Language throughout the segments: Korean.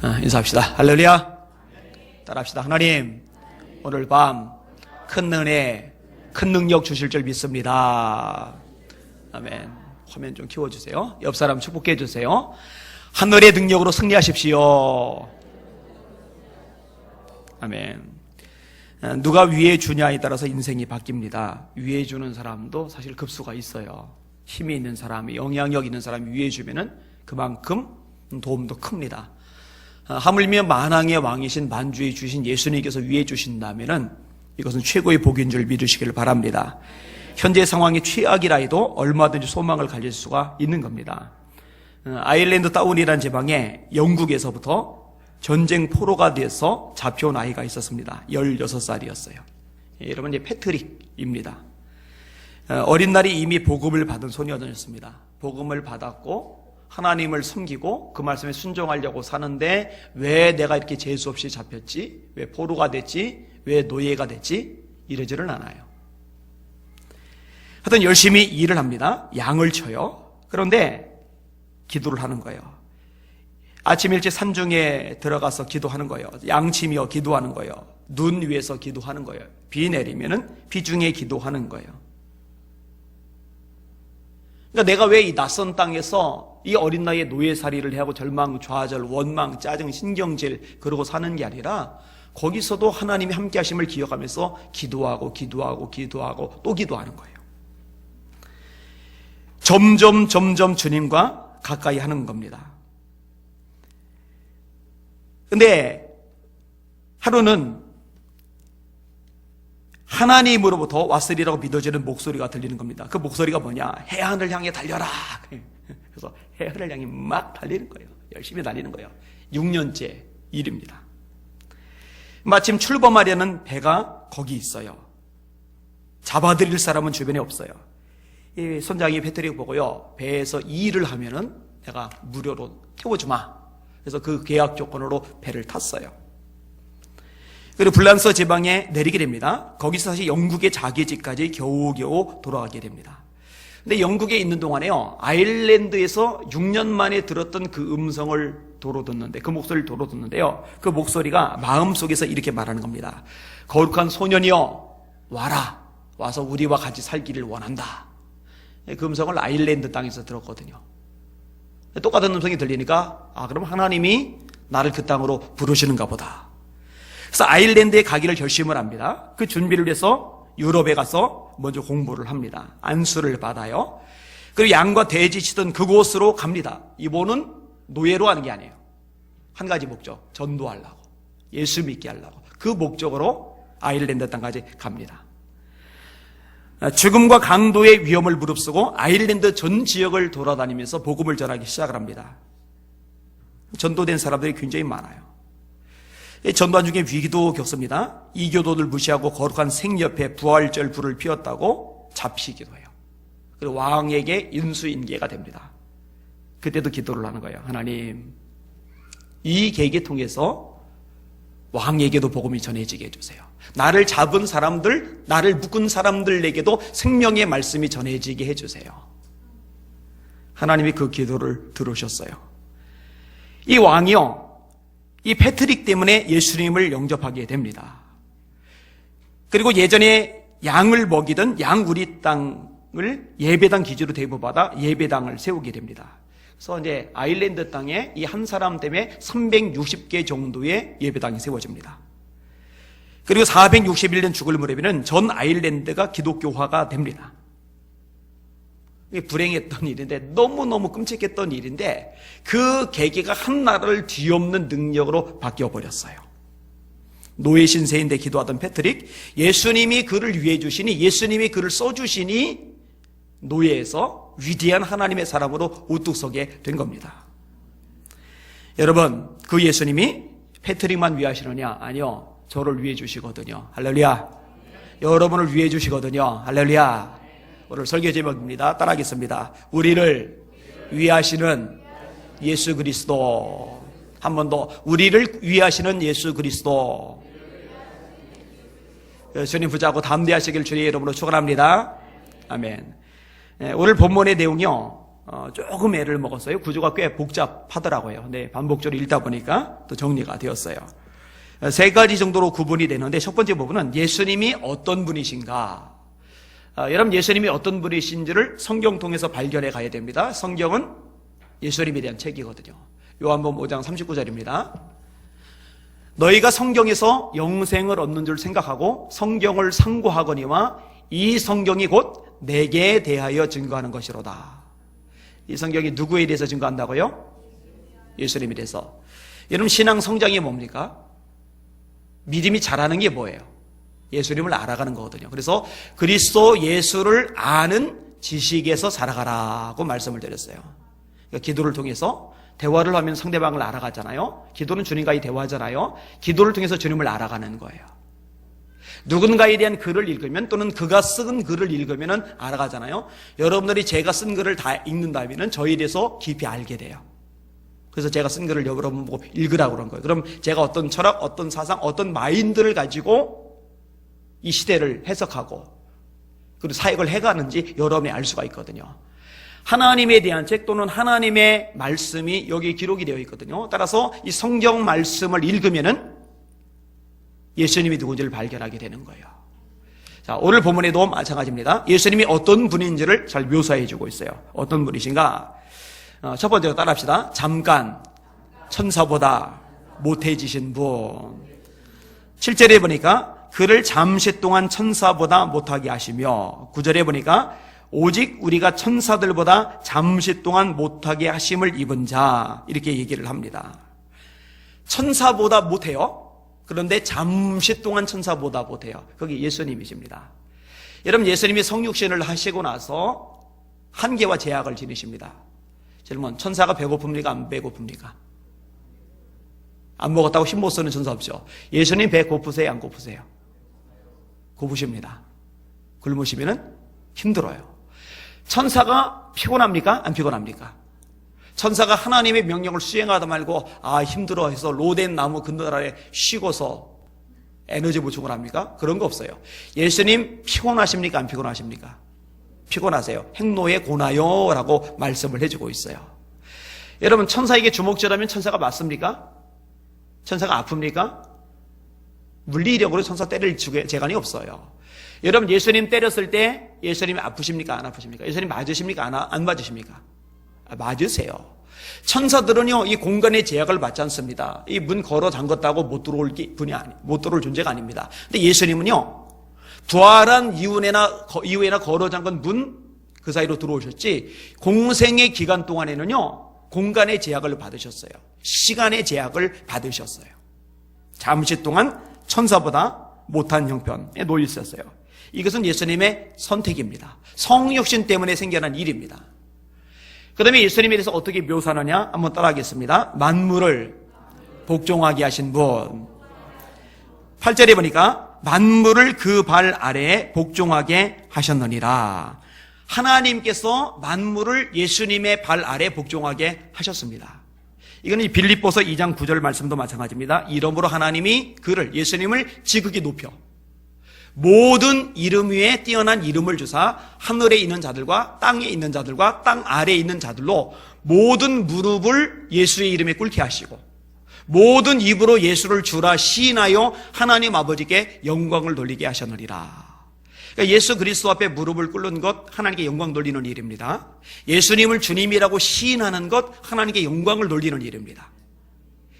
인사합시다. 할렐루야. 따라합시다. 하나님, 오늘 밤 큰 은혜, 큰 능력 주실 줄 믿습니다. 아멘. 화면 좀 키워주세요. 옆 사람 축복해 주세요. 하늘의 능력으로 승리하십시오. 아멘. 누가 위에 주냐에 따라서 인생이 바뀝니다. 위에 주는 사람도 사실 급수가 있어요. 힘이 있는 사람이, 영향력 있는 사람이 위에 주면은 그만큼 도움도 큽니다. 하물며 만왕의 왕이신 만주에 주신 예수님께서 위에 주신다면은 이것은 최고의 복인 줄 믿으시기를 바랍니다. 현재 상황이 최악이라 해도 얼마든지 소망을 가질 수가 있는 겁니다. 아일랜드 다운이라는 지방에 영국에서부터 전쟁 포로가 돼서 잡혀온 아이가 있었습니다. 16살이었어요. 여러분, 이제 패트릭입니다. 어린 날이 이미 복음을 받은 소년이었습니다. 복음을 받았고 하나님을 섬기고 그 말씀에 순종하려고 사는데 왜 내가 이렇게 재수 없이 잡혔지? 왜 포로가 됐지? 왜 노예가 됐지? 이러지를 않아요. 하여튼 열심히 일을 합니다. 양을 쳐요. 그런데 기도를 하는 거예요. 아침 일찍 산중에 들어가서 기도하는 거예요. 양치며 기도하는 거예요. 눈 위에서 기도하는 거예요. 비 내리면은 비 중에 기도하는 거예요. 그러니까 내가 왜 이 낯선 땅에서 이 어린 나이에 노예살이를 해하고 절망, 좌절, 원망, 짜증, 신경질 그러고 사는 게 아니라 거기서도 하나님이 함께 하심을 기억하면서 기도하고 또 기도하는 거예요. 점점 주님과 가까이 하는 겁니다. 근데 하루는 하나님으로부터 왔으리라고 믿어지는 목소리가 들리는 겁니다. 그 목소리가 뭐냐? 해안을 향해 달려라. 그래서 해안을 향해 막 달리는 거예요. 열심히 달리는 거예요. 6년째 일입니다. 마침 출범하려는 배가 거기 있어요. 잡아들일 사람은 주변에 없어요. 이 선장이 패트릭 보고요, 배에서 일을 하면은 내가 무료로 태워주마. 그래서 그 계약 조건으로 배를 탔어요. 그리고 불란서 지방에 내리게 됩니다. 거기서 다시 영국의 자기 집까지 겨우겨우 돌아가게 됩니다. 근데 영국에 있는 동안에요, 아일랜드에서 6년 만에 들었던 그 음성을 도로 듣는데, 그 목소리를 도로 듣는데요, 그 목소리가 마음속에서 이렇게 말하는 겁니다. 거룩한 소년이여, 와라. 와서 우리와 같이 살기를 원한다. 그 음성을 아일랜드 땅에서 들었거든요. 똑같은 음성이 들리니까 그럼 하나님이 나를 그 땅으로 부르시는가 보다. 그래서 아일랜드에 가기를 결심을 합니다. 그 준비를 해서 유럽에 가서 먼저 공부를 합니다. 안수를 받아요. 그리고 양과 돼지 치던 그곳으로 갑니다. 이번은 노예로 하는 게 아니에요. 한 가지 목적, 전도하려고, 예수 믿게 하려고. 그 목적으로 아일랜드 땅까지 갑니다. 죽음과 강도의 위험을 무릅쓰고 아일랜드 전 지역을 돌아다니면서 복음을 전하기 시작을 합니다. 전도된 사람들이 굉장히 많아요. 전도한 중에 위기도 겪습니다. 이교도들 무시하고 거룩한 생협회 부활절 불을 피웠다고 잡히기도 해요. 그리고 왕에게 인수인계가 됩니다. 그때도 기도를 하는 거예요. 하나님, 이 계기 통해서 왕에게도 복음이 전해지게 해주세요. 나를 잡은 사람들, 나를 묶은 사람들에게도 생명의 말씀이 전해지게 해주세요. 하나님이 그 기도를 들으셨어요. 이 왕이요, 이 패트릭 때문에 예수님을 영접하게 됩니다. 그리고 예전에 양을 먹이던 양우리 땅을 예배당 기지로 대부받아 예배당을 세우게 됩니다. 그래서 이제 아일랜드 땅에 이 한 사람 때문에 360개 정도의 예배당이 세워집니다. 그리고 461년 죽을 무렵에는 전 아일랜드가 기독교화가 됩니다. 이게 불행했던 일인데, 너무너무 끔찍했던 일인데, 그 계기가 한 나라를 뒤엎는 능력으로 바뀌어버렸어요. 노예 신세인데 기도하던 패트릭, 예수님이 그를 위해 주시니, 예수님이 그를 써주시니 노예에서 위대한 하나님의 사람으로 우뚝 서게 된 겁니다. 여러분, 그 예수님이 패트릭만 위하시느냐? 아니요, 저를 위해 주시거든요. 할렐루야. 여러분을 위해 주시거든요. 할렐루야. 오늘 설교 제목입니다. 따라하겠습니다. 우리를 위하시는 예수 그리스도. 한 번 더. 우리를 위하시는 예수 그리스도. 주님 부자고 담대하시길 주의 이름으로 축원합니다. 아멘. 오늘 본문의 내용이요, 조금 애를 먹었어요. 구조가 꽤 복잡하더라고요. 네, 반복적으로 읽다 보니까 또 정리가 되었어요. 세 가지 정도로 구분이 되는데 첫 번째 부분은 예수님이 어떤 분이신가. 여러분, 예수님이 어떤 분이신지를 성경 통해서 발견해 가야 됩니다. 성경은 예수님에 대한 책이거든요. 요한복음 5장 39절입니다. 너희가 성경에서 영생을 얻는 줄 생각하고 성경을 상고하거니와 이 성경이 곧 내게 대하여 증거하는 것이로다. 이 성경이 누구에 대해서 증거한다고요? 예수님에 대해서. 여러분, 신앙 성장이 뭡니까? 믿음이 자라는 게 뭐예요? 예수님을 알아가는 거거든요. 그래서 그리스도 예수를 아는 지식에서 자라가라고 말씀을 드렸어요. 그러니까 기도를 통해서 대화를 하면 상대방을 알아가잖아요. 기도는 주님과의 대화잖아요. 기도를 통해서 주님을 알아가는 거예요. 누군가에 대한 글을 읽으면 또는 그가 쓴 글을 읽으면 알아가잖아요. 여러분들이 제가 쓴 글을 다 읽는다면 저에 대해서 깊이 알게 돼요. 그래서 제가 쓴 글을 여러분 보고 읽으라고 그런 거예요. 그럼 제가 어떤 철학, 어떤 사상, 어떤 마인드를 가지고 이 시대를 해석하고 그리고 사역을 해가는지 여러분이 알 수가 있거든요. 하나님에 대한 책 또는 하나님의 말씀이 여기 기록이 되어 있거든요. 따라서 이 성경 말씀을 읽으면은 예수님이 누군지를 발견하게 되는 거예요. 자, 오늘 본문에도 마찬가지입니다. 예수님이 어떤 분인지를 잘 묘사해 주고 있어요. 어떤 분이신가? 첫 번째로 따라합시다. 잠깐 천사보다 못해지신 분. 7절에 보니까 그를 잠시 동안 천사보다 못하게 하시며 9절에 보니까 오직 우리가 천사들보다 잠시 동안 못하게 하심을 입은 자, 이렇게 얘기를 합니다. 천사보다 못해요. 그런데 잠시 동안 천사보다 못해요. 거기 예수님이십니다. 여러분, 예수님이 성육신을 하시고 나서 한계와 제약을 지니십니다. 질문, 천사가 배고픕니까? 안 배고픕니까? 안 먹었다고 힘 못 쓰는 천사 없죠. 예수님 배 고프세요? 안 고프세요? 고프십니다. 굶으시면 힘들어요. 천사가 피곤합니까? 안 피곤합니까? 천사가 하나님의 명령을 수행하다 말고 힘들어 해서 로덴 나무 그늘 아래 쉬고서 에너지 보충을 합니까? 그런 거 없어요. 예수님 피곤하십니까? 안 피곤하십니까? 피곤하세요. 행노에 고나요 라고 말씀을 해주고 있어요. 여러분, 천사에게 주먹질하면 천사가 맞습니까? 천사가 아픕니까? 물리력으로 천사 때릴 재간이 없어요. 여러분, 예수님 때렸을 때 예수님이 아프십니까? 안 아프십니까? 예수님 맞으십니까? 안 맞으십니까? 맞으세요. 천사들은요, 이 공간의 제약을 받지 않습니다. 이 문 걸어 잠궜다고 못 들어올 존재가 아닙니다. 근데 예수님은요, 부활한 이후에나 걸어 잠근 문 그 사이로 들어오셨지, 공생의 기간 동안에는요, 공간의 제약을 받으셨어요. 시간의 제약을 받으셨어요. 잠시 동안 천사보다 못한 형편에 놓여 있었어요. 이것은 예수님의 선택입니다. 성육신 때문에 생겨난 일입니다. 그 다음에 예수님에 대해서 어떻게 묘사하느냐 한번 따라하겠습니다. 만물을 복종하게 하신 분. 8절에 보니까 만물을 그 발 아래에 복종하게 하셨느니라. 하나님께서 만물을 예수님의 발 아래에 복종하게 하셨습니다. 이거는 빌립보서 2장 9절 말씀도 마찬가지입니다. 이러므로 하나님이 그를, 예수님을 지극히 높여 모든 이름 위에 뛰어난 이름을 주사 하늘에 있는 자들과 땅에 있는 자들과 땅 아래에 있는 자들로 모든 무릎을 예수의 이름에 꿇게 하시고 모든 입으로 예수를 주라 시인하여 하나님 아버지께 영광을 돌리게 하셨느니라. 그러니까 예수 그리스도 앞에 무릎을 꿇는 것, 하나님께 영광 돌리는 일입니다. 예수님을 주님이라고 시인하는 것, 하나님께 영광을 돌리는 일입니다.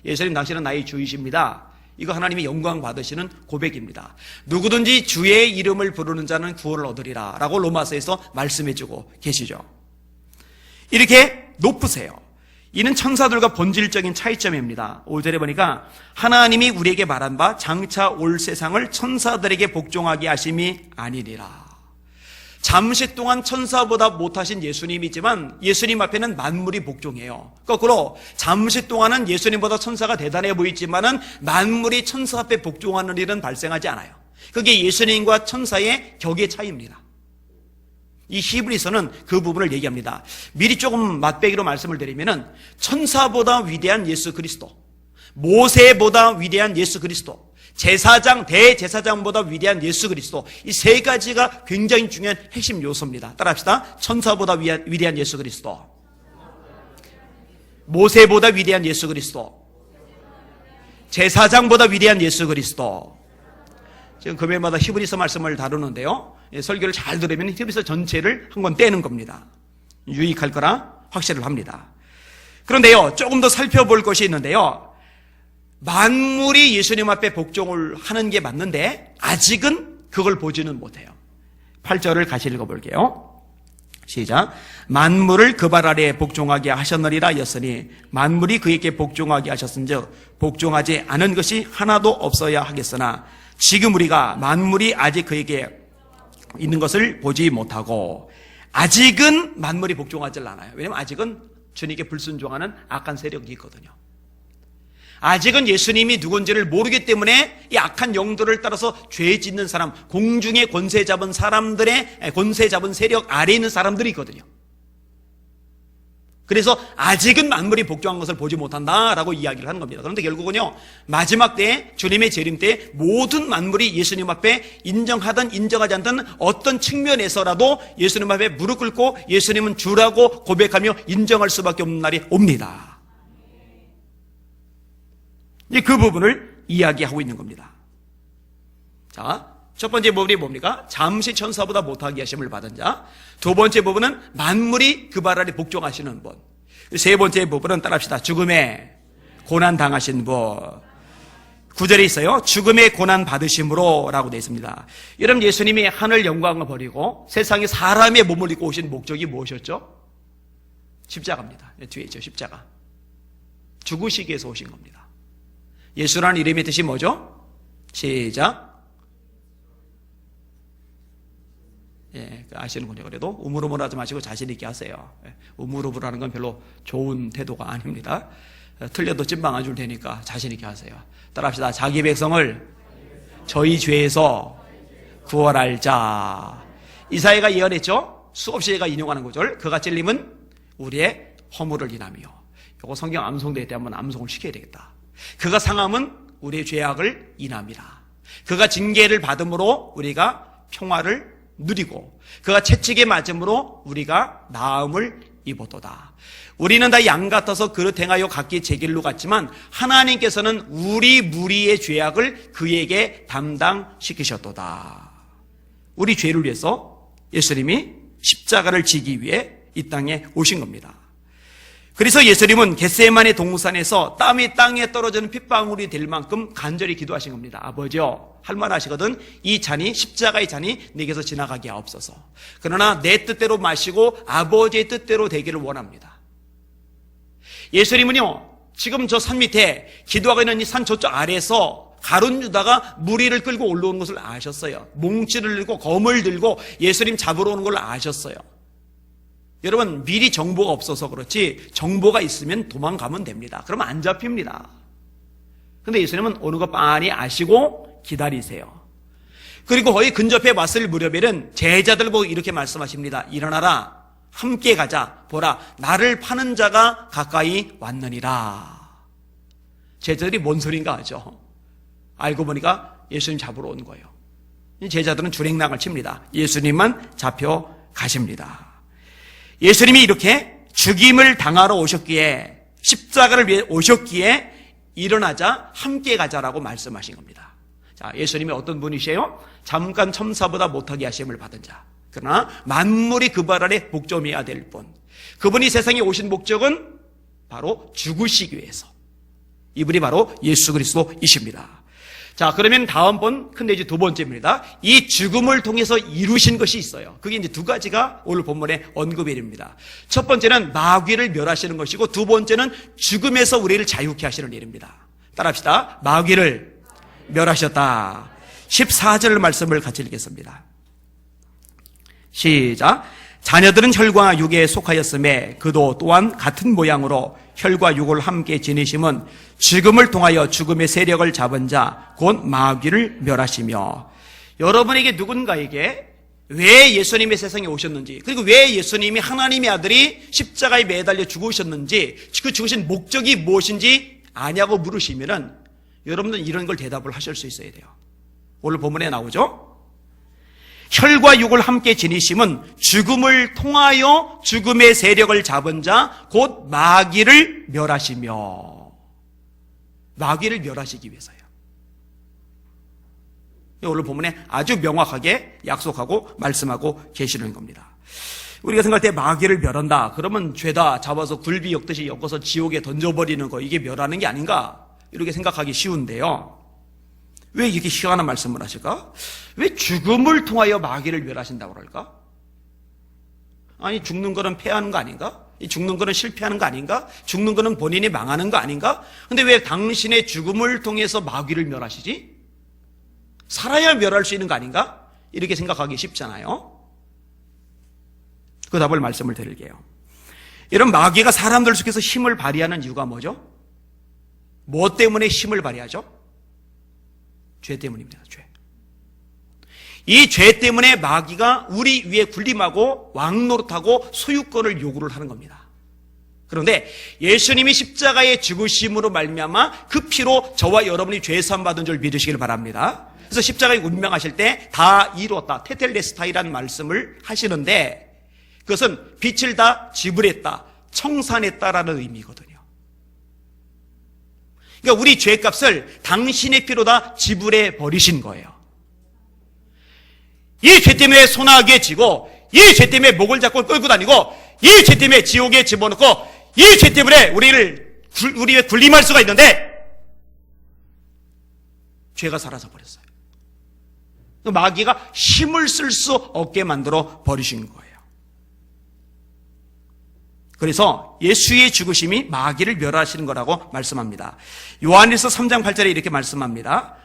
예수님, 당신은 나의 주이십니다. 이거 하나님이 영광 받으시는 고백입니다. 누구든지 주의 이름을 부르는 자는 구원을 얻으리라 라고 로마서에서 말씀해주고 계시죠. 이렇게 높으세요. 이는 천사들과 본질적인 차이점입니다. 5절에 보니까 하나님이 우리에게 말한 바 장차 올 세상을 천사들에게 복종하게 하심이 아니니라. 잠시 동안 천사보다 못하신 예수님이지만 예수님 앞에는 만물이 복종해요. 거꾸로 잠시 동안은 예수님보다 천사가 대단해 보이지만은 만물이 천사 앞에 복종하는 일은 발생하지 않아요. 그게 예수님과 천사의 격의 차이입니다. 이 히브리서는 그 부분을 얘기합니다. 미리 조금 맛배기로 말씀을 드리면은 천사보다 위대한 예수 그리스도, 모세보다 위대한 예수 그리스도, 제사장, 대제사장보다 위대한 예수 그리스도, 이 세 가지가 굉장히 중요한 핵심 요소입니다. 따라합시다. 천사보다 위대한 예수 그리스도, 모세보다 위대한 예수 그리스도, 제사장보다 위대한 예수 그리스도. 지금 금요일마다 히브리서 말씀을 다루는데요, 설교를 잘 들으면 히브리서 전체를 한 권 떼는 겁니다. 유익할 거라 확신을 합니다. 그런데요, 조금 더 살펴볼 것이 있는데요, 만물이 예수님 앞에 복종을 하는 게 맞는데 아직은 그걸 보지는 못해요. 8절을 같이 읽어볼게요. 시작. 만물을 그 발 아래에 복종하게 하셨느니라 였으니 만물이 그에게 복종하게 하셨은즉 복종하지 않은 것이 하나도 없어야 하겠으나 지금 우리가 만물이 아직 그에게 있는 것을 보지 못하고, 아직은 만물이 복종하지 않아요. 왜냐하면 아직은 주님께 불순종하는 악한 세력이 있거든요. 아직은 예수님이 누군지를 모르기 때문에 이 악한 영들을 따라서 죄 짓는 사람, 공중의 권세 잡은 사람들의 권세 잡은 세력 아래에 있는 사람들이 있거든요. 그래서 아직은 만물이 복종한 것을 보지 못한다라고 이야기를 하는 겁니다. 그런데 결국은요, 마지막 때에, 주님의 재림 때에 모든 만물이 예수님 앞에 인정하든 인정하지 않든 어떤 측면에서라도 예수님 앞에 무릎 꿇고 예수님은 주라고 고백하며 인정할 수밖에 없는 날이 옵니다. 이제 그 부분을 이야기하고 있는 겁니다. 자, 첫 번째 부분이 뭡니까? 잠시 천사보다 못하게 하심을 받은 자. 두 번째 부분은 만물이 그 발 아래 복종하시는 분. 세 번째 부분은 따라합시다. 죽음에 고난 당하신 분. 9절에 있어요. 죽음의 고난 받으심으로 라고 되어 있습니다. 여러분, 예수님이 하늘 영광을 버리고 세상에 사람의 몸을 입고 오신 목적이 무엇이었죠? 십자가입니다. 뒤에 있죠, 십자가. 죽으시기 위해서 오신 겁니다. 예수라는 이름의 뜻이 뭐죠? 시작. 예, 아시는군요. 그래도 우물우물하지 마시고 자신 있게 하세요. 우물우물하는 건 별로 좋은 태도가 아닙니다. 틀려도 찐빵 안 줄 테니까 자신 있게 하세요. 따라합시다. 자기 백성을 저희 죄에서 구원할 자. 이사야가 예언했죠. 수없이 제가 인용하는 구절. 그가 찔림은 우리의 허물을 인하며. 이거 성경 암송될 때 한번 암송을 시켜야 되겠다. 그가 상함은 우리의 죄악을 인함이라. 그가 징계를 받음으로 우리가 평화를 누리고 그가 채찍에 맞음으로 우리가 나음을 입었도다. 우리는 다 양 같아서 그릇 행하여 각기 제 길로 갔지만 하나님께서는 우리 무리의 죄악을 그에게 담당시키셨도다. 우리 죄를 위해서 예수님이 십자가를 지기 위해 이 땅에 오신 겁니다. 그래서 예수님은 겟세마네 동산에서 땀이 땅에 떨어지는 핏방울이 될 만큼 간절히 기도하신 겁니다. 아버지요, 할 말 하시거든. 이 잔이, 십자가의 잔이 내게서 지나가게 하옵소서. 그러나 내 뜻대로 마시고 아버지의 뜻대로 되기를 원합니다. 예수님은요, 지금 저 산 밑에 기도하고 있는 이 산 저쪽 아래에서 가룟 유다가 무리를 끌고 올라오는 것을 아셨어요. 몽치를 들고 검을 들고 예수님 잡으러 오는 걸 아셨어요. 여러분, 미리 정보가 없어서 그렇지 정보가 있으면 도망가면 됩니다. 그러면 안 잡힙니다. 근데 예수님은 오는 거 빤히 아시고 기다리세요. 그리고 거의 근접해 왔을 무렵에는 제자들 보고 이렇게 말씀하십니다. 일어나라, 함께 가자. 보라, 나를 파는 자가 가까이 왔느니라. 제자들이 뭔 소린가 하죠. 알고 보니까 예수님 잡으러 온 거예요. 제자들은 주랭랑을 칩니다. 예수님만 잡혀 가십니다. 예수님이 이렇게 죽임을 당하러 오셨기에, 십자가를 위해 오셨기에 일어나자 함께 가자라고 말씀하신 겁니다. 자, 예수님이 어떤 분이세요? 잠깐 천사보다 못하게 하심을 받은 자. 그러나 만물이 그 발 아래 복종해야 될 분. 그분이 세상에 오신 목적은 바로 죽으시기 위해서. 이분이 바로 예수 그리스도이십니다. 자, 그러면 다음번, 근데 이제 두 번째입니다. 이 죽음을 통해서 이루신 것이 있어요. 그게 이제 두 가지가 오늘 본문의 언급이 됩니다. 첫 번째는 마귀를 멸하시는 것이고, 두 번째는 죽음에서 우리를 자유케 하시는 일입니다. 따라합시다. 마귀를 멸하셨다. 14절 말씀을 같이 읽겠습니다. 시작. 자녀들은 혈과 육에 속하였음에 그도 또한 같은 모양으로 혈과 육을 함께 지니심은 죽음을 통하여 죽음의 세력을 잡은 자 곧 마귀를 멸하시며. 여러분에게 누군가에게 왜 예수님이 세상에 오셨는지, 그리고 왜 예수님이 하나님의 아들이 십자가에 매달려 죽으셨는지, 그 죽으신 목적이 무엇인지 아냐고 물으시면은 여러분들은 이런 걸 대답을 하실 수 있어야 돼요. 오늘 본문에 나오죠. 혈과 육을 함께 지니심은 죽음을 통하여 죽음의 세력을 잡은 자 곧 마귀를 멸하시며, 마귀를 멸하시기 위해서요. 오늘 본문에 아주 명확하게 약속하고 말씀하고 계시는 겁니다. 우리가 생각할 때 마귀를 멸한다 그러면 죄다 잡아서 굴비 엮듯이 엮어서 지옥에 던져버리는 거, 이게 멸하는 게 아닌가 이렇게 생각하기 쉬운데요. 왜 이렇게 희한한 말씀을 하실까? 왜 죽음을 통하여 마귀를 멸하신다고 그럴까? 아니, 죽는 거는 패하는 거 아닌가? 죽는 거는 실패하는 거 아닌가? 죽는 거는 본인이 망하는 거 아닌가? 근데 왜 당신의 죽음을 통해서 마귀를 멸하시지? 살아야 멸할 수 있는 거 아닌가? 이렇게 생각하기 쉽잖아요. 그 답을 말씀을 드릴게요. 이런 마귀가 사람들 속에서 힘을 발휘하는 이유가 뭐죠? 뭐 때문에 힘을 발휘하죠? 죄 때문입니다. 죄. 이 죄 때문에 마귀가 우리 위에 군림하고 왕노릇하고 소유권을 요구를 하는 겁니다. 그런데 예수님이 십자가의 죽으심으로 말미암아 그 피로 저와 여러분이 죄 사함 받은 줄 믿으시길 바랍니다. 그래서 십자가에 운명하실 때 다 이루었다, 테텔레스타이라는 말씀을 하시는데 그것은 빛을 다 지불했다, 청산했다라는 의미거든요. 그러니까 우리 죄값을 당신의 피로 다 지불해 버리신 거예요. 이 죄 때문에 소나기에 지고, 이 죄 때문에 목을 잡고 끌고 다니고, 이 죄 때문에 지옥에 집어넣고, 이 죄 때문에 우리의 군림할 수가 있는데 죄가 사라져 버렸어요. 마귀가 힘을 쓸 수 없게 만들어 버리신 거예요. 그래서 예수의 죽으심이 마귀를 멸하시는 거라고 말씀합니다. 요한일서 3장 8절에 이렇게 말씀합니다.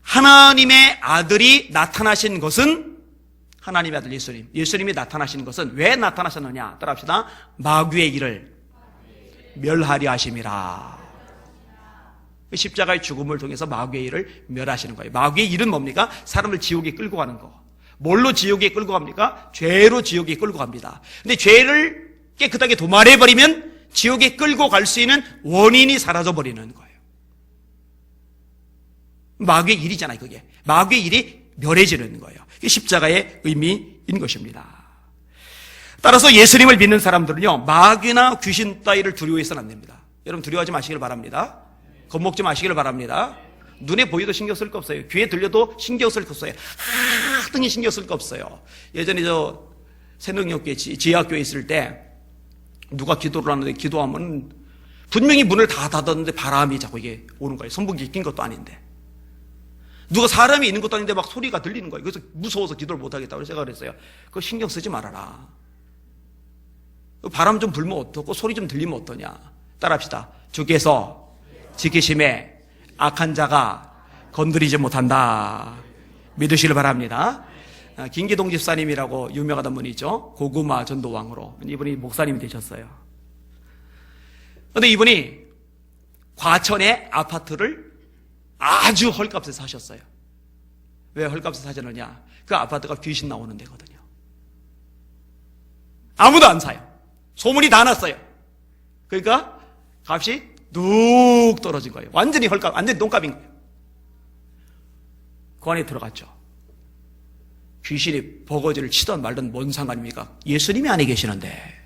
하나님의 아들이 나타나신 것은, 하나님의 아들 예수님이 나타나신 것은 왜 나타나셨느냐? 따라합시다. 마귀의 일을 멸하려 하심이라. 십자가의 죽음을 통해서 마귀의 일을 멸하시는 거예요. 마귀의 일은 뭡니까? 사람을 지옥에 끌고 가는 거. 뭘로 지옥에 끌고 갑니까? 죄로 지옥에 끌고 갑니다. 근데 죄를 깨끗하게 도말해버리면 지옥에 끌고 갈 수 있는 원인이 사라져버리는 거예요. 마귀의 일이잖아요, 그게. 마귀의 일이 멸해지는 거예요. 그게 십자가의 의미인 것입니다. 따라서 예수님을 믿는 사람들은요, 마귀나 귀신 따위를 두려워해서는 안 됩니다. 여러분 두려워하지 마시길 바랍니다. 겁먹지 마시길 바랍니다. 눈에 보여도 신경 쓸 거 없어요. 귀에 들려도 신경 쓸 거 없어요. 하등이 신경 쓸 거 없어요. 예전에 저 새능력교회 지하학교에 있을 때 누가 기도를 하는데 기도하면 분명히 문을 다 닫았는데 바람이 자꾸 이게 오는 거예요. 선풍기 낀 것도 아닌데. 누가 사람이 있는 것도 아닌데 막 소리가 들리는 거예요. 그래서 무서워서 기도를 못 하겠다고 생각을 했어요. 그거 신경 쓰지 말아라. 바람 좀 불면 어떻고 소리 좀 들리면 어떠냐. 따라합시다. 주께서 지키심에 악한 자가 건드리지 못한다. 믿으시길 바랍니다. 김기동 집사님이라고 유명하던 분이 있죠. 고구마 전도왕으로. 이분이 목사님이 되셨어요. 그런데 이분이 과천의 아파트를 아주 헐값에 사셨어요. 왜 헐값에 사셨느냐? 그 아파트가 귀신 나오는 데거든요. 아무도 안 사요. 소문이 다 났어요. 그러니까 값이 뚝 떨어진 거예요. 완전히 헐값, 완전히 똥값인 거예요. 그 안에 들어갔죠. 귀신이 버거지를 치던 말든 뭔 상관입니까? 예수님이 안에 계시는데.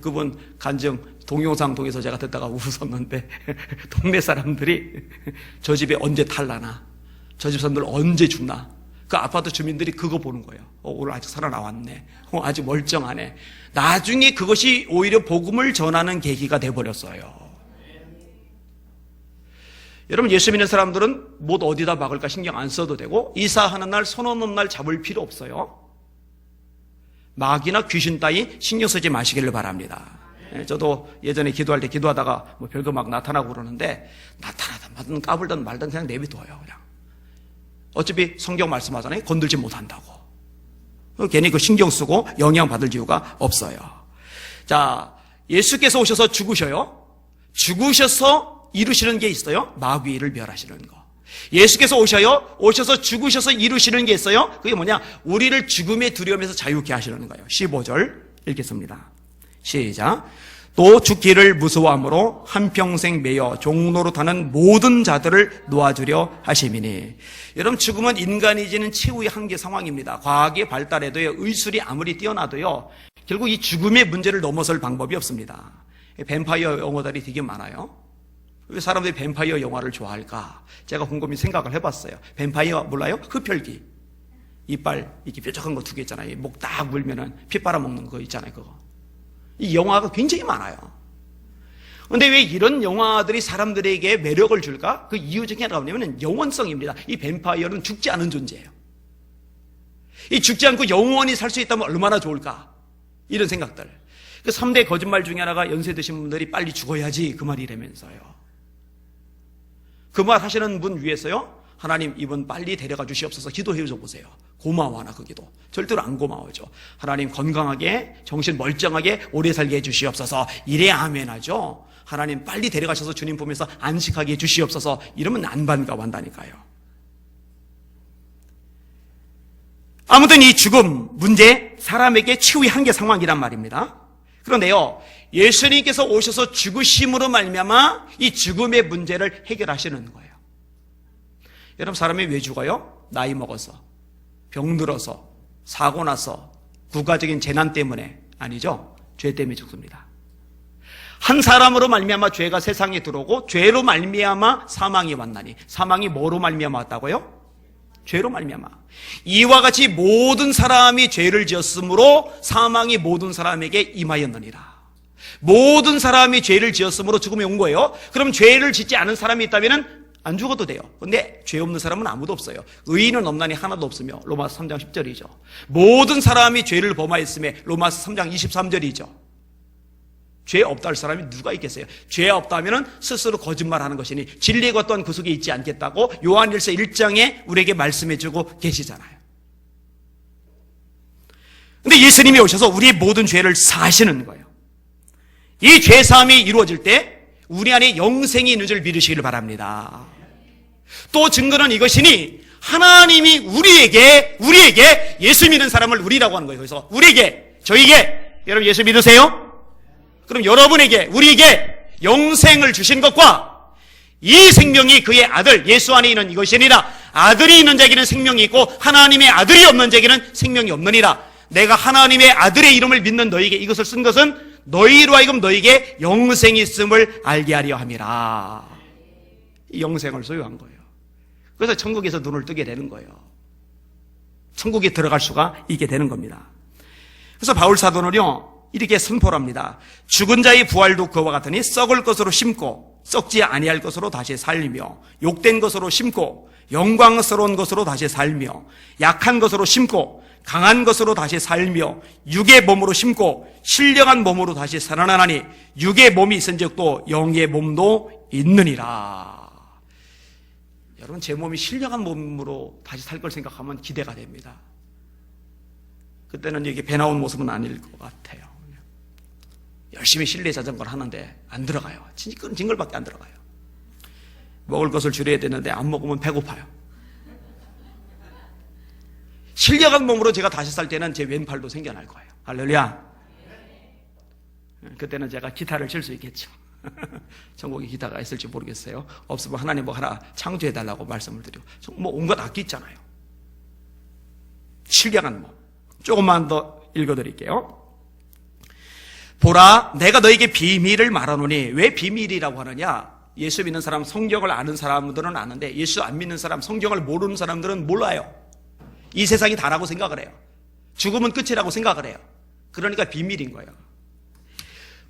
그분 간증 동영상 통해서 제가 듣다가 웃었는데 동네 사람들이 저 집에 언제 탈라나, 저 집 사람들 언제 죽나, 그 아파트 주민들이 그거 보는 거예요. 오늘 아직 살아나왔네, 아직 멀쩡하네. 나중에 그것이 오히려 복음을 전하는 계기가 돼버렸어요. 여러분, 예수 믿는 사람들은 못 어디다 박을까 신경 안 써도 되고, 이사하는 날, 손 없는 날 잡을 필요 없어요. 마귀나 귀신 따위 신경 쓰지 마시기를 바랍니다. 저도 예전에 기도할 때 기도하다가 뭐 별거 막 나타나고 그러는데, 나타나든 말든 까불든 말든 그냥 내비둬요. 그냥. 어차피 성경 말씀하잖아요. 건들지 못한다고. 괜히 그 신경 쓰고 영향받을 이유가 없어요. 자, 예수께서 오셔서 죽으셔요. 죽으셔서 이루시는 게 있어요. 마귀를 멸하시는 거. 예수께서 오셔서 죽으셔서 이루시는 게 있어요. 그게 뭐냐? 우리를 죽음의 두려움에서 자유케 하시는 거예요. 15절 읽겠습니다. 시작. 또 죽기를 무서워함으로 한평생 매여 종노릇하는 모든 자들을 놓아주려 하심이니. 여러분, 죽음은 인간이 지는 최후의 한계 상황입니다. 과학의 발달에도요, 의술이 아무리 뛰어나도요, 결국 이 죽음의 문제를 넘어설 방법이 없습니다. 뱀파이어 영화들이 되게 많아요. 왜 사람들이 뱀파이어 영화를 좋아할까? 제가 곰곰이 생각을 해봤어요. 뱀파이어 몰라요? 흡혈귀. 이빨 이렇게 뾰족한 거 2개 있잖아요. 목 딱 물면은 피 빨아먹는 거 있잖아요. 그거. 이 영화가 굉장히 많아요. 근데 왜 이런 영화들이 사람들에게 매력을 줄까? 그 이유 중에 하나가 뭐냐면 영원성입니다. 이 뱀파이어는 죽지 않은 존재예요. 이 죽지 않고 영원히 살 수 있다면 얼마나 좋을까? 이런 생각들. 그 3대 거짓말 중에 하나가 연세 드신 분들이 빨리 죽어야지 그 말이라면서요. 그 말 하시는 분 위해서요, 하나님 이분 빨리 데려가 주시옵소서 기도해 보세요. 고마워하나 그 기도? 절대로 안 고마워죠. 하나님 건강하게 정신 멀쩡하게 오래 살게 해 주시옵소서. 이래야 아멘하죠. 하나님 빨리 데려가셔서 주님 보면서 안식하게 해 주시옵소서. 이러면 안 반가워한다니까요. 아무튼 이 죽음 문제, 사람에게 최후의 한계 상황이란 말입니다. 그런데요, 예수님께서 오셔서 죽으심으로 말미암아 이 죽음의 문제를 해결하시는 거예요. 여러분, 사람이 왜 죽어요? 나이 먹어서, 병들어서, 사고 나서, 국가적인 재난 때문에 아니죠. 죄 때문에 죽습니다. 한 사람으로 말미암아 죄가 세상에 들어오고 죄로 말미암아 사망이 왔나니, 사망이 뭐로 말미암아 왔다고요? 죄로 말미암아. 이와 같이 모든 사람이 죄를 지었으므로 사망이 모든 사람에게 임하였느니라. 모든 사람이 죄를 지었으므로 죽음이 온 거예요. 그럼 죄를 짓지 않은 사람이 있다면 안 죽어도 돼요. 근데 죄 없는 사람은 아무도 없어요. 의인은 없나니 하나도 없으며, 로마서 3장 10절이죠. 모든 사람이 죄를 범하였음에, 로마서 3장 23절이죠. 죄 없다 할 사람이 누가 있겠어요? 죄 없다면 스스로 거짓말하는 것이니 진리가 또한 그 속에 있지 않겠다고 요한일서 1장에 우리에게 말씀해주고 계시잖아요. 근데 예수님이 오셔서 우리의 모든 죄를 사하시는 거예요. 이 죄사함이 이루어질 때 우리 안에 영생이 있는 줄 믿으시기를 바랍니다. 또 증거는 이것이니 하나님이 우리에게 예수 믿는 사람을 우리라고 하는 거예요. 그래서 우리에게, 저에게, 여러분 예수 믿으세요? 그럼 여러분에게, 우리에게 영생을 주신 것과 이 생명이 그의 아들 예수 안에 있는 이것이니라. 아들이 있는 자에게는 생명이 있고 하나님의 아들이 없는 자에게는 생명이 없느니라. 내가 하나님의 아들의 이름을 믿는 너에게 이것을 쓴 것은 너희로 하여금 너에게 영생이 있음을 알게 하려 함이라. 이 영생을 소유한 거예요. 그래서 천국에서 눈을 뜨게 되는 거예요. 천국에 들어갈 수가 있게 되는 겁니다. 그래서 바울 사도는요 이렇게 선포를 합니다. 죽은 자의 부활도 그와 같으니 썩을 것으로 심고 썩지 아니할 것으로 다시 살며, 욕된 것으로 심고 영광스러운 것으로 다시 살며, 약한 것으로 심고 강한 것으로 다시 살며, 육의 몸으로 심고 신령한 몸으로 다시 살아나니 육의 몸이 있은즉 또 영의 몸도 있느니라. 여러분, 제 몸이 신령한 몸으로 다시 살 걸 생각하면 기대가 됩니다. 그때는 이게 배 나온 모습은 아닐 것 같아요. 열심히 실내 자전거를 하는데 안 들어가요. 징글밖에 안 들어가요. 먹을 것을 줄여야 되는데 안 먹으면 배고파요. 신령한 몸으로 제가 다시 살 때는 제 왼팔도 생겨날 거예요. 할렐루야. 그때는 제가 기타를 칠 수 있겠죠. 천국에 기타가 있을지 모르겠어요. 없으면 하나님 뭐 하나 창조해달라고 말씀을 드리고, 뭐 온갖 악기 있잖아요. 신령한 몸. 조금만 더 읽어드릴게요. 보라, 내가 너에게 비밀을 말하노니. 왜 비밀이라고 하느냐? 예수 믿는 사람, 성경을 아는 사람들은 아는데 예수 안 믿는 사람, 성경을 모르는 사람들은 몰라요. 이 세상이 다라고 생각을 해요. 죽음은 끝이라고 생각을 해요. 그러니까 비밀인 거예요.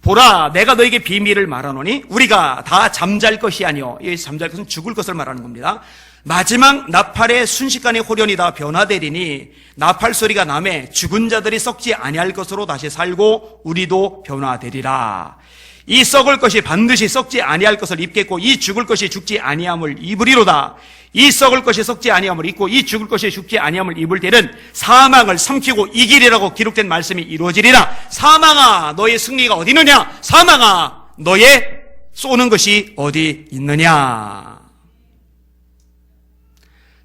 보라, 내가 너에게 비밀을 말하노니 우리가 다 잠잘 것이 아니요. 이 잠잘 것은 죽을 것을 말하는 겁니다. 마지막 나팔의 순식간에 호련이 다 변화되리니 나팔 소리가 나매 죽은 자들이 썩지 아니할 것으로 다시 살고 우리도 변화되리라. 이 썩을 것이 반드시 썩지 아니할 것을 입겠고 이 죽을 것이 죽지 아니함을 입으리로다. 이 썩을 것이 썩지 아니함을 입고 이 죽을 것이 죽지 아니함을 입을 때는 사망을 삼키고 이기리라고 기록된 말씀이 이루어지리라. 사망아, 너의 승리가 어디 있느냐? 사망아, 너의 쏘는 것이 어디 있느냐?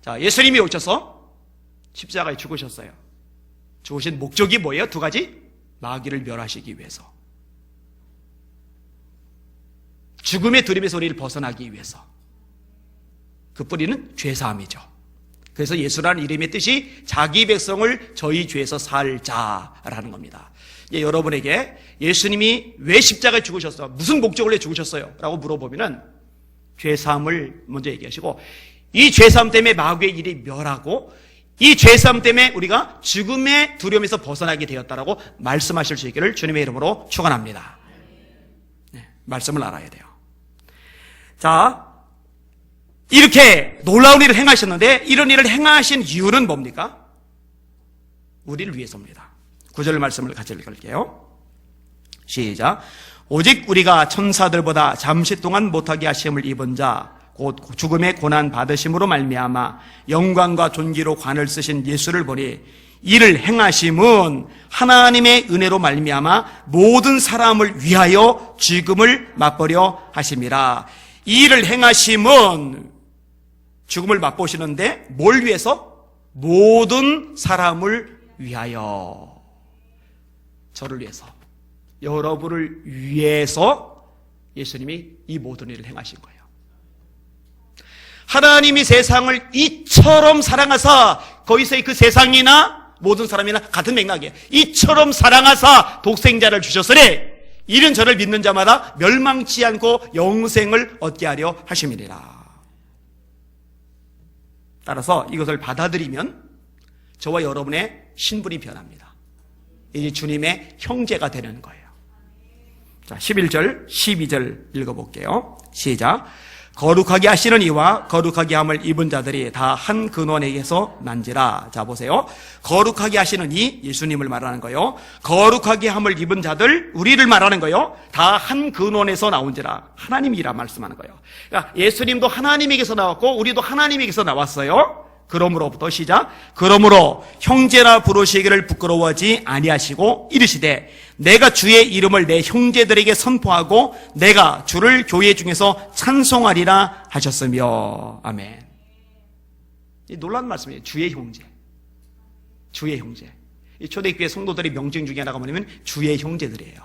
자, 예수님이 오셔서 십자가에 죽으셨어요. 죽으신 목적이 뭐예요? 두 가지. 마귀를 멸하시기 위해서. 죽음의 두려움에서 우리를 벗어나기 위해서. 그 뿌리는 죄사함이죠. 그래서 예수라는 이름의 뜻이 자기 백성을 저희 죄에서 살자라는 겁니다. 여러분에게 예수님이 왜 십자가에 죽으셨어? 무슨 목적을 위해 죽으셨어요? 라고 물어보면은 죄사함을 먼저 얘기하시고, 이 죄사함 때문에 마귀의 일이 멸하고, 이 죄사함 때문에 우리가 죽음의 두려움에서 벗어나게 되었다라고 말씀하실 수 있기를 주님의 이름으로 축원합니다. 네, 말씀을 알아야 돼요. 자, 이렇게 놀라운 일을 행하셨는데 이런 일을 행하신 이유는 뭡니까? 우리를 위해서입니다. 9절 말씀을 같이 읽을게요. 시작. 오직 우리가 천사들보다 잠시 동안 못하게 하심을 입은 자 곧 죽음의 고난 받으심으로 말미암아 영광과 존귀로 관을 쓰신 예수를 보니 이를 행하심은 하나님의 은혜로 말미암아 모든 사람을 위하여 죽음을 맛보려 하심이라. 이 일을 행하심은 죽음을 맛보시는데 뭘 위해서? 모든 사람을 위하여. 저를 위해서, 여러분을 위해서 예수님이 이 모든 일을 행하신 거예요. 하나님이 세상을 이처럼 사랑하사, 거기서의 그 세상이나 모든 사람이나 같은 맥락이에요. 이처럼 사랑하사 독생자를 주셨으니 이는 저를 믿는 자마다 멸망치 않고 영생을 얻게 하려 하심이니라. 따라서 이것을 받아들이면 저와 여러분의 신분이 변합니다. 이제 주님의 형제가 되는 거예요. 자, 11절, 12절 읽어볼게요. 시작. 거룩하게 하시는 이와 거룩하게 함을 입은 자들이 다 한 근원에게서 난지라. 자, 보세요. 거룩하게 하시는 이, 예수님을 말하는 거예요. 거룩하게 함을 입은 자들, 우리를 말하는 거예요. 다 한 근원에서 나온지라. 하나님이라 말씀하는 거예요. 그러니까 예수님도 하나님에게서 나왔고 우리도 하나님에게서 나왔어요. 그러므로부터 시작. 그러므로 형제라 부르시기를 부끄러워하지 아니하시고 이르시되 내가 주의 이름을 내 형제들에게 선포하고 내가 주를 교회 중에서 찬송하리라 하셨으며. 아멘. 이 놀라운 말씀이에요. 주의 형제. 주의 형제. 이 초대교회 성도들의 명칭 중에 하나가 뭐냐면 주의 형제들이에요.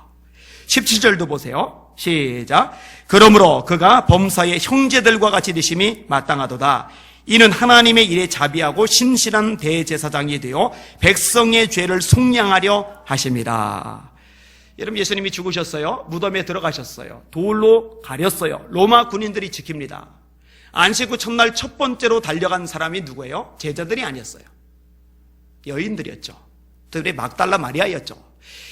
17절도 보세요. 시작. 그러므로 그가 범사의 형제들과 같이 되심이 마땅하도다. 이는 하나님의 일에 자비하고 신실한 대제사장이 되어 백성의 죄를 속량하려 하십니다. 여러분, 예수님이 죽으셨어요. 무덤에 들어가셨어요. 돌로 가렸어요. 로마 군인들이 지킵니다. 안식 후 첫날 첫 번째로 달려간 사람이 누구예요? 제자들이 아니었어요. 여인들이었죠. 특별히 막달라 마리아였죠.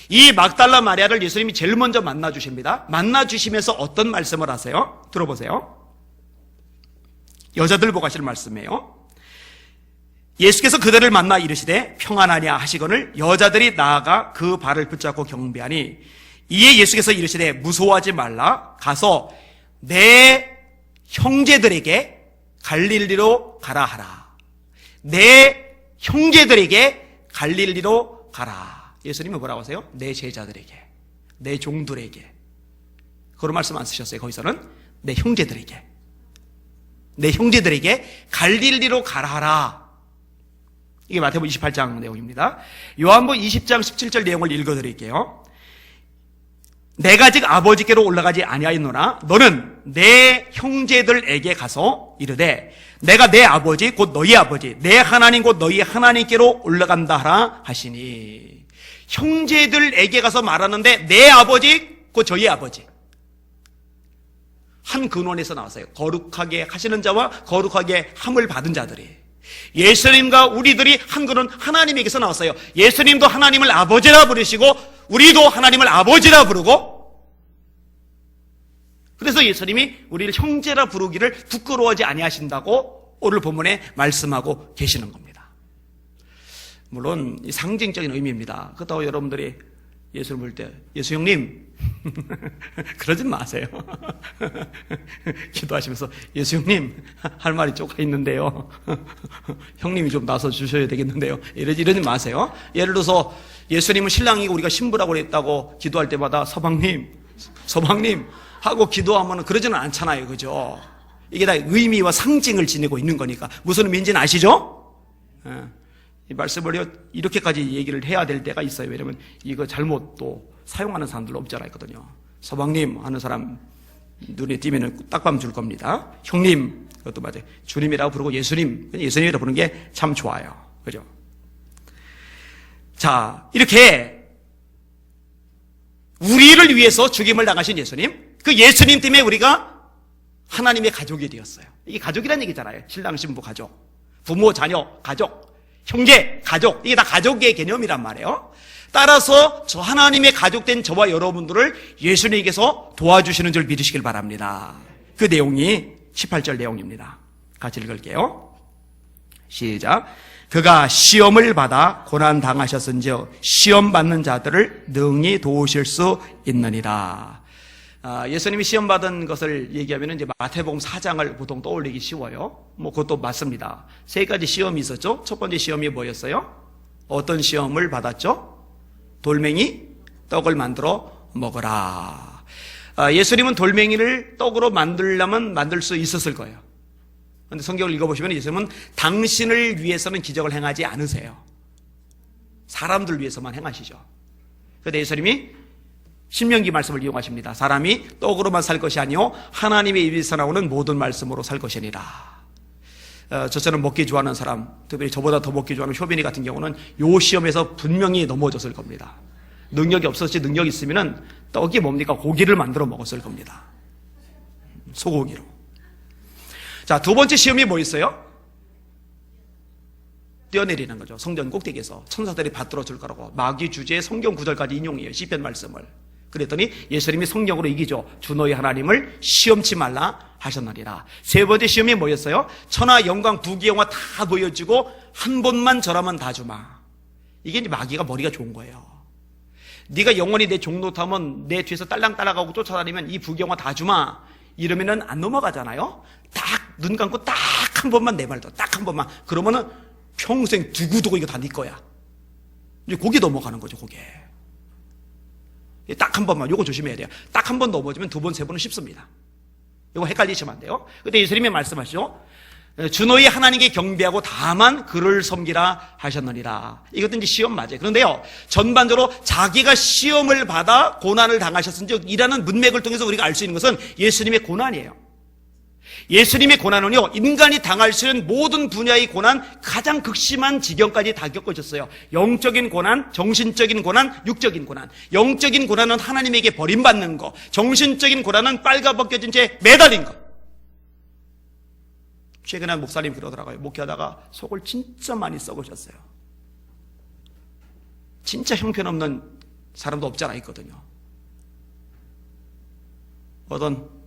이 막달라 마리아를 예수님이 제일 먼저 만나 주십니다. 만나 주시면서 어떤 말씀을 하세요? 들어보세요. 여자들 보고 하실 말씀이에요. 예수께서 그들을 만나 이르시되 평안하냐 하시거늘 여자들이 나아가 그 발을 붙잡고 경배하니 이에 예수께서 이르시되 무서워하지 말라. 가서 내 형제들에게 갈릴리로 가라 하라. 내 형제들에게 갈릴리로 가라. 예수님은 뭐라고 하세요? 내 제자들에게, 내 종들에게. 그런 말씀 안 쓰셨어요. 거기서는 내 형제들에게, 내 형제들에게 갈릴리로 가라 하라. 이게 마태복음 28장 내용입니다. 요한복음 20장 17절 내용을 읽어드릴게요. 내가 아직 아버지께로 올라가지 아니하였노라. 너는 내 형제들에게 가서 이르되 내가 내 아버지 곧 너희 아버지 내 하나님 곧 너희 하나님께로 올라간다 하라 하시니. 형제들에게 가서 말하는데 내 아버지 곧 저희 아버지, 한 근원에서 나왔어요. 거룩하게 하시는 자와 거룩하게 함을 받은 자들이. 예수님과 우리들이 한 근원 하나님에게서 나왔어요. 예수님도 하나님을 아버지라 부르시고 우리도 하나님을 아버지라 부르고, 그래서 예수님이 우리를 형제라 부르기를 부끄러워하지 아니하신다고 오늘 본문에 말씀하고 계시는 겁니다. 물론 이 상징적인 의미입니다. 그렇다고 여러분들이 예수를 볼 때 예수 형님 그러지 마세요. 기도하시면서 예수 형님 할 말이 조금 있는데요. 형님이 좀 나서 주셔야 되겠는데요. 이러지 마세요. 예를 들어서 예수님은 신랑이고 우리가 신부라고 그랬다고 기도할 때마다 서방님 하고 기도하면 그러지는 않잖아요. 그죠? 이게 다 의미와 상징을 지니고 있는 거니까. 무슨 의미인지는 아시죠? 이 말씀을 이렇게까지 얘기를 해야 될 때가 있어요. 왜냐면 이거 잘못 또 사용하는 사람들 없잖아요. 있거든요. 서방님 하는 사람 눈에 띄면 딱밤 줄 겁니다. 형님, 그것도 맞아요. 주님이라고 부르고 예수님이라고 부르는 게 참 좋아요. 그죠? 자, 이렇게 우리를 위해서 죽임을 당하신 예수님, 그 예수님 때문에 우리가 하나님의 가족이 되었어요. 이게 가족이라는 얘기잖아요. 신랑, 신부, 가족. 부모, 자녀, 가족. 형제, 가족. 이게 다 가족의 개념이란 말이에요. 따라서 저 하나님의 가족된 저와 여러분들을 예수님께서 도와주시는 줄 믿으시길 바랍니다. 그 내용이 18절 내용입니다. 같이 읽을게요. 시작. 그가 시험을 받아 고난 당하셨은즉 시험 받는 자들을 능히 도우실 수 있느니라. 예수님이 시험 받은 것을 얘기하면 이제 마태복음 4장을 보통 떠올리기 쉬워요. 그것도 맞습니다. 세 가지 시험이 있었죠. 첫 번째 시험이 뭐였어요? 어떤 시험을 받았죠? 돌멩이 떡을 만들어 먹어라. 예수님은 돌멩이를 떡으로 만들려면 만들 수 있었을 거예요. 그런데 성경을 읽어보시면 예수님은 당신을 위해서는 기적을 행하지 않으세요. 사람들 위해서만 행하시죠. 그런데 예수님이 신명기 말씀을 이용하십니다. 사람이 떡으로만 살 것이 아니요 하나님의 입에서 나오는 모든 말씀으로 살 것이니라. 저처럼 먹기 좋아하는 사람, 특별히 저보다 더 먹기 좋아하는 효빈이 같은 경우는 요 시험에서 분명히 넘어졌을 겁니다. 능력이 없었지 능력이 있으면 떡이 뭡니까? 고기를 만들어 먹었을 겁니다. 소고기로. 자, 두 번째 시험이 뭐 있어요? 뛰어내리는 거죠. 성전 꼭대기에서 천사들이 받들어 줄 거라고 마귀 주제의 성경 구절까지 인용해요. 시편 말씀을. 그랬더니 예수님이 성령으로 이기죠. 주 너희 하나님을 시험치 말라 하셨느니라. 세 번째 시험이 뭐였어요? 천하 영광 부귀영화 다 보여주고 한 번만 저라면 다 주마. 이게 이제 마귀가 머리가 좋은 거예요. 네가 영원히 내 종로 타면 내 뒤에서 딸랑 따라가고 쫓아다니면 이 부귀영화 다 주마. 이러면은 안 넘어가잖아요. 딱 눈 감고 딱 한 번만 내 말 더, 딱 한 번만. 그러면은 평생 두고두고 이거 다 네 거야. 이제 거기 넘어가는 거죠, 거기에. 딱 한 번만, 요거 조심해야 돼요. 딱 한 번 넘어지면 두 번, 세 번은 쉽습니다. 이거 헷갈리시면 안 돼요. 근데 예수님이 말씀하시죠. 주 너희 하나님께 경배하고 다만 그를 섬기라 하셨느니라. 이것도 이제 시험 맞아요. 그런데요, 전반적으로 자기가 시험을 받아 고난을 당하셨은즉 이라는 문맥을 통해서 우리가 알 수 있는 것은 예수님의 고난이에요. 예수님의 고난은요, 인간이 당할 수 있는 모든 분야의 고난, 가장 극심한 지경까지 다 겪으셨어요. 영적인 고난, 정신적인 고난, 육적인 고난. 영적인 고난은 하나님에게 버림받는 거, 정신적인 고난은 빨가벗겨진 채 매달린 거. 최근에 한 목사님 그러더라고요. 목회하다가 속을 진짜 많이 썩으셨어요. 진짜 형편없는 사람도 없잖아 있거든요. 어떤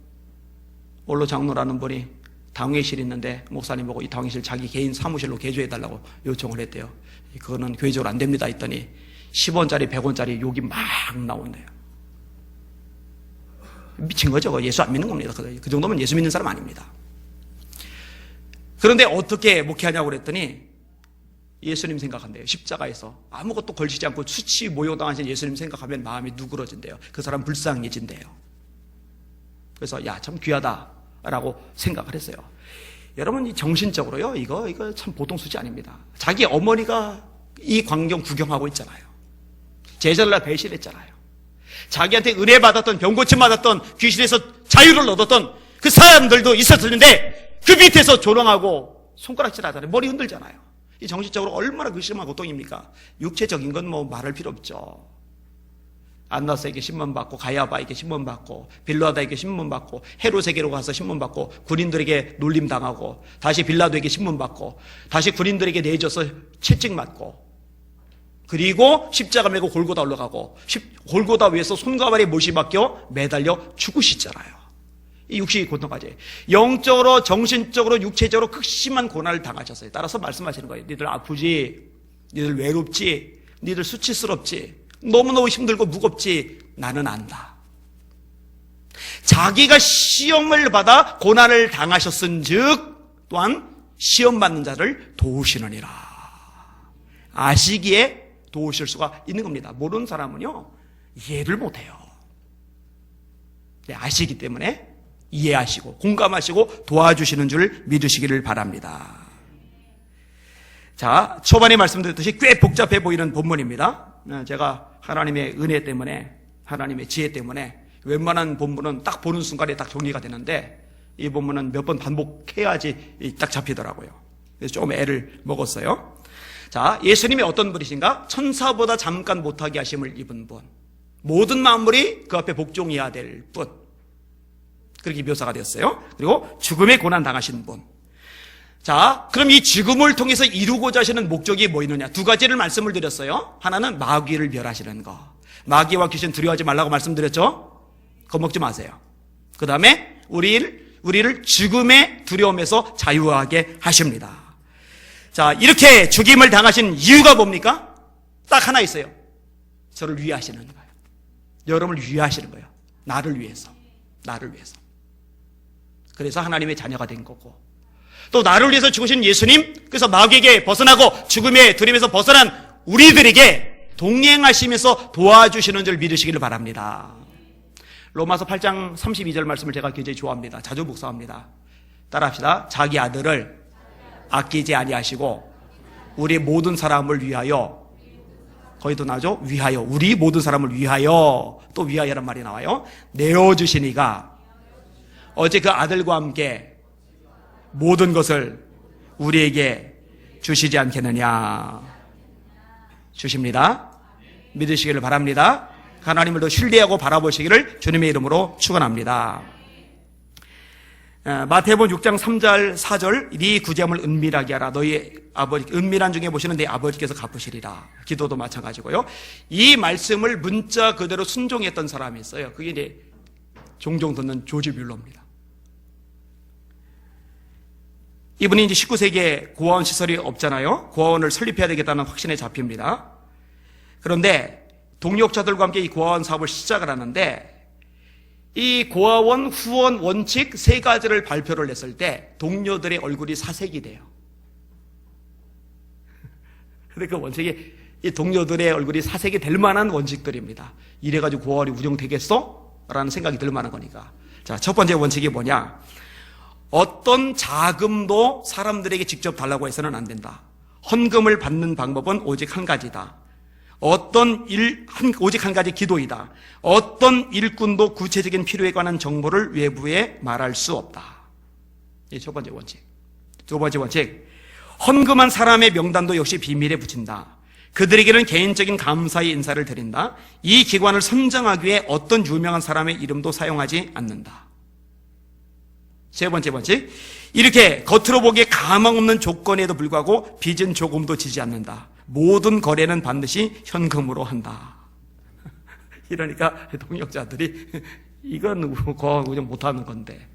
원로 장로라는 분이 당회실 있는데 목사님 보고 이 당회실 자기 개인 사무실로 개조해달라고 요청을 했대요. 그거는 교회적으로 안 됩니다 했더니 10원짜리 100원짜리 욕이 막 나온대요. 미친 거죠. 예수 안 믿는 겁니다. 그 정도면 예수 믿는 사람 아닙니다. 그런데 어떻게 목회하냐고 그랬더니 예수님 생각한대요. 십자가에서 아무것도 걸치지 않고 수치 모욕당하신 예수님 생각하면 마음이 누그러진대요. 그 사람 불쌍해진대요. 그래서 야, 참 귀하다라고 생각을 했어요. 여러분, 이 정신적으로요, 이거 참 보통 수치 아닙니다. 자기 어머니가 이 광경 구경하고 있잖아요. 제자들날 배신했잖아요. 자기한테 의뢰받았던, 병고침 맞았던, 귀신에서 자유를 얻었던 그 사람들도 있었을 텐데 그 밑에서 조롱하고 손가락질 하잖아요. 머리 흔들잖아요. 이 정신적으로 얼마나 그 심한 고통입니까? 육체적인 건 뭐 말할 필요 없죠. 안나스에게 신문받고 가야바에게 신문받고 빌라도에게 신문받고 헤롯에게로 가서 신문받고 군인들에게 놀림당하고 다시 빌라도에게 신문받고 다시 군인들에게 내줘서 채찍 맞고 그리고 십자가 메고 골고다 올라가고 골고다 위에서 손과 발에 못이 박혀 매달려 죽으시잖아요. 이 육신의 고통까지 영적으로 정신적으로 육체적으로 극심한 고난을 당하셨어요. 따라서 말씀하시는 거예요. 니들 아프지, 니들 외롭지, 니들 수치스럽지, 너무너무 힘들고 무겁지, 나는 안다. 자기가 시험을 받아 고난을 당하셨은즉 또한 시험 받는 자를 도우시느니라. 아시기에 도우실 수가 있는 겁니다. 모르는 사람은요 이해를 못해요. 아시기 때문에 이해하시고 공감하시고 도와주시는 줄 믿으시기를 바랍니다. 자, 초반에 말씀드렸듯이 꽤 복잡해 보이는 본문입니다. 제가 하나님의 은혜 때문에, 하나님의 지혜 때문에 웬만한 본문은 딱 보는 순간에 딱 정리가 되는데 이 본문은 몇 번 반복해야지 딱 잡히더라고요. 그래서 좀 애를 먹었어요. 자, 예수님이 어떤 분이신가? 천사보다 잠깐 못하게 하심을 입은 분, 모든 만물이 그 앞에 복종해야 될 분, 그렇게 묘사가 되었어요. 그리고 죽음의 고난 당하신 분. 자, 그럼 이 죽음을 통해서 이루고자 하시는 목적이 뭐 있느냐? 두 가지를 말씀을 드렸어요. 하나는 마귀를 멸하시는 거. 마귀와 귀신 두려워하지 말라고 말씀드렸죠? 겁먹지 마세요. 그 다음에 우리를 죽음의 두려움에서 자유하게 하십니다. 자, 이렇게 죽임을 당하신 이유가 뭡니까? 딱 하나 있어요. 저를 위하시는 거예요. 여러분을 위하시는 거예요. 나를 위해서. 그래서 하나님의 자녀가 된 거고, 또 나를 위해서 죽으신 예수님, 그래서 마귀에게 벗어나고 죽음의 두려움에서 벗어난 우리들에게 동행하시면서 도와주시는 줄 믿으시기를 바랍니다. 로마서 8장 32절 말씀을 제가 굉장히 좋아합니다. 자주 묵상합니다. 따라합시다. 자기 아들을 아끼지 아니하시고 우리 모든 사람을 위하여, 거기도 나죠? 위하여, 우리 모든 사람을 위하여, 또 위하여란 말이 나와요. 내어주시니가 어제 그 아들과 함께 모든 것을 우리에게 주시지 않겠느냐. 주십니다. 믿으시기를 바랍니다. 하나님을 더 신뢰하고 바라보시기를 주님의 이름으로 축원합니다. 마태복음 6장 3절 4절 네 구제함을 은밀하게 하라. 너희 아버지, 은밀한 중에 보시는 내 아버지께서 갚으시리라. 기도도 마찬가지고요. 이 말씀을 문자 그대로 순종했던 사람이 있어요. 그게 이제 종종 듣는 조지 뮬러입니다. 이분이 이제 19세기에 고아원 시설이 없잖아요. 고아원을 설립해야 되겠다는 확신에 잡힙니다. 그런데 동력자들과 함께 이 고아원 사업을 시작을 하는데, 이 고아원 후원 원칙 3가지를 발표를 했을 때 동료들의 얼굴이 사색이 돼요. 근데 그 원칙이 이 동료들의 얼굴이 사색이 될 만한 원칙들입니다. 이래가지고 고아원이 운영되겠어? 라는 생각이 들 만한 거니까. 자, 첫 번째 원칙이 뭐냐? 어떤 자금도 사람들에게 직접 달라고 해서는 안 된다. 헌금을 받는 방법은 오직 한 가지다. 오직 한 가지 기도이다. 어떤 일꾼도 구체적인 필요에 관한 정보를 외부에 말할 수 없다. 이게 첫 번째 원칙. 두 번째 원칙, 헌금한 사람의 명단도 역시 비밀에 붙인다. 그들에게는 개인적인 감사의 인사를 드린다. 이 기관을 선정하기 위해 어떤 유명한 사람의 이름도 사용하지 않는다. 세 번째 원칙, 이렇게 겉으로 보기에 가망 없는 조건에도 불구하고 빚은 조금도 지지 않는다. 모든 거래는 반드시 현금으로 한다. 이러니까 동역자들이 이건 고하고 좀 못하는 건데.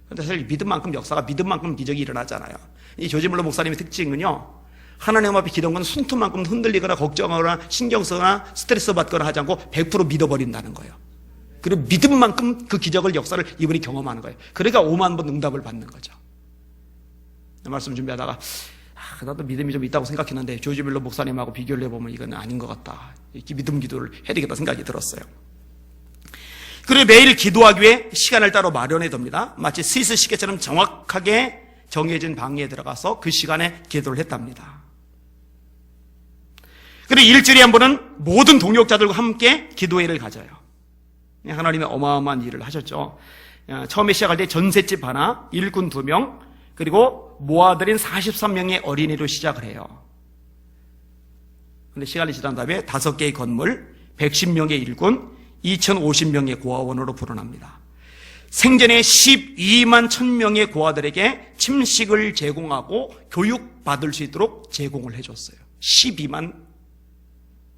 근데 사실 믿음만큼 역사가, 믿음만큼 기적이 일어나잖아요. 이 조지 뮬러 목사님의 특징은요, 하나님 앞에 기도한 건 순토만큼 흔들리거나 걱정하거나 신경 쓰거나 스트레스 받거나 하지 않고 100% 믿어버린다는 거예요. 그리고 믿음만큼 그 기적을, 역사를 이분이 경험하는 거예요. 그러니까 5만 번 응답을 받는 거죠. 말씀 준비하다가 나도 믿음이 좀 있다고 생각했는데 조지 뮬러 목사님하고 비교를 해보면 이건 아닌 것 같다. 이렇게 믿음 기도를 해야 되겠다 생각이 들었어요. 그리고 매일 기도하기 위해 시간을 따로 마련해 둡니다. 마치 스위스 시계처럼 정확하게 정해진 방에 들어가서 그 시간에 기도를 했답니다. 그리고 일주일에 한 번은 모든 동역자들과 함께 기도회를 가져요. 하나님의 어마어마한 일을 하셨죠. 처음에 시작할 때 전셋집 하나, 일꾼 2명, 그리고 모아들인 43명의 어린이로 시작을 해요. 그런데 시간이 지난 다음에 5개의 건물, 110명의 일꾼, 2050명의 고아원으로 불어납니다. 생전에 12만 1000명의 고아들에게 침식을 제공하고 교육받을 수 있도록 제공을 해줬어요. 12만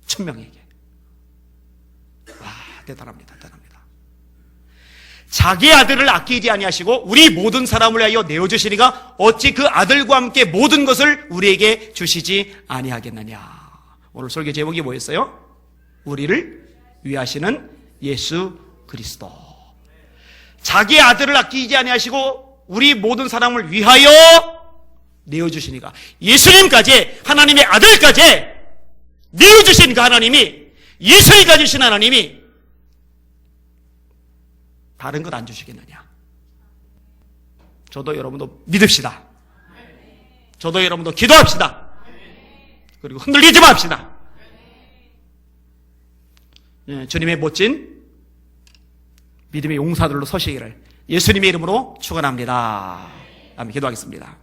1000명에게. 와, 대단합니다. 자기 아들을 아끼지 아니하시고 우리 모든 사람을 위하여 내어주시니가 어찌 그 아들과 함께 모든 것을 우리에게 주시지 아니하겠느냐. 오늘 설교 제목이 뭐였어요? 우리를 위하시는 예수 그리스도. 자기 아들을 아끼지 아니하시고 우리 모든 사람을 위하여 내어주시니가, 예수님까지, 하나님의 아들까지 내어주신 그 하나님이, 예수님까지 주신 하나님이 다른 것 안 주시겠느냐. 저도 여러분도 믿읍시다. 저도 여러분도 기도합시다. 그리고 흔들리지 맙시다. 주님의 멋진 믿음의 용사들로 서시기를 예수님의 이름으로 축원합니다. 아멘. 기도하겠습니다.